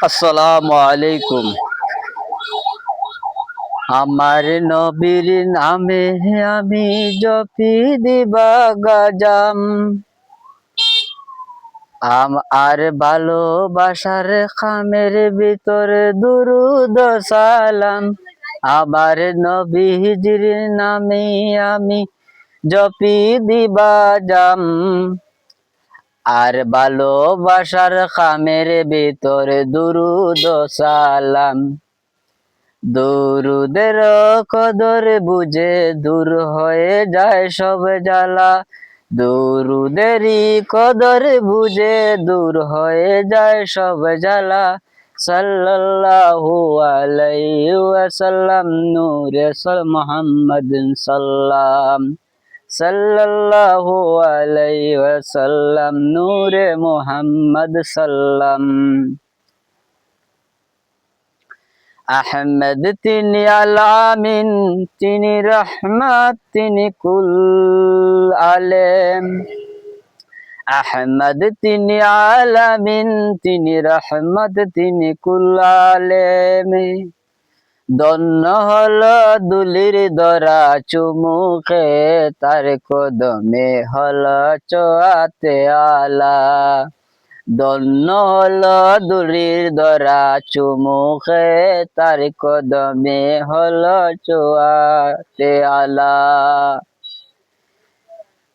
আসসালামু আলাইকুম। আমার নবীর নামে আমি জপি দিবা গাজাম, আর ভালোবাসার খামের ভিতরে দুরুদ সালাম। আমার নবীজির নামে আমি জপি দিবা যাম, আর ভালোবাসার খামের ভিতরে দুরুদ সালাম। দুরুদের কদর বুঝে দূর হয়ে যায় সব জ্বালা, দুরুদেরই কদর বুঝে দূর হয়ে যায় সব জ্বালা। সাল্লাল্লাহু আলাইহি ওয়াসাল্লাম নূরে মুহাম্মদ সাল্লাম, সাল্লাল্লাহু আলাইহি ওয়াসাল্লাম নূরে মুহাম্মদ সাল্লাম। আহমদ তিনি আলামিন, তিনি রহমত, তিনি কুল আলেম। আহমদ তিনি আলামিন, তিনি রহমত, তিনি কুল আলেম। ধন্য হলো দুলির দরা চুমুকে, তার কদমে হলো চোয়াতে আলা। ধন্য হলো দুলির দরা চুমুকে, তার কদমে হলো চোয়াতে আলা।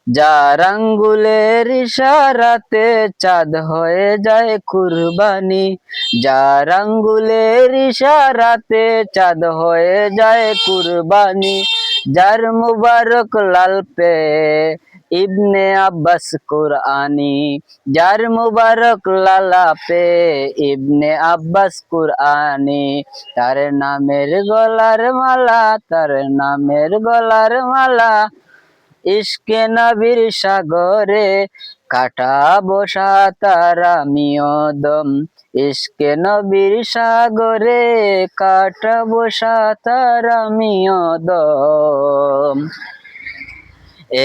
যার আঙ্গুলের ইশারাতে চাঁদ হয়ে যায় কুরবানি, যার আঙ্গুলের ইশারাতে চাঁদ হয়ে যায় কুরবানি। যার মুবারক লাল পে ইবনে আব্বাস কুরআনি, যার মুবারক লালা পে ইবনে আব্বাস কুরআনি। তার নামের গলার মালা, তার নামের গলার মালা। ইশকে নবীর সাগরে কাটাবো সাঁতার আমিও দম, ইশকে নবীর সাগরে কাটাবো সাঁতার আমিও দম।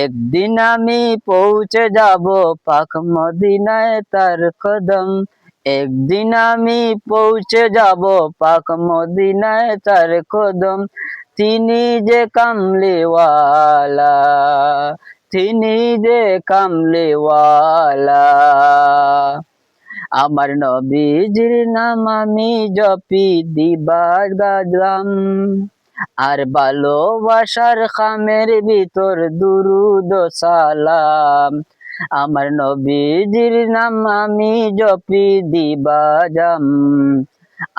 একদিন আমি পৌঁছে যাব পাক মদিনায় তার কদম, একদিন আমি পৌঁছে যাব পাক মদিনায় তার কদম। তিনি যে কামলিওয়ালা, তিনি যে কামলিওয়ালা। আমার নবীজির নাম আমি জপি দিবা গাজাম, আর ভালোবাসার খামের ভিতর দুরুদ সালাম। আমার নবীজির নাম আমি জপি দিবা যাম,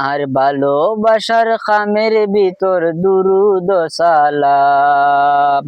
আর ভালোবাসার খামের ভিতর দুরুদ সালাম।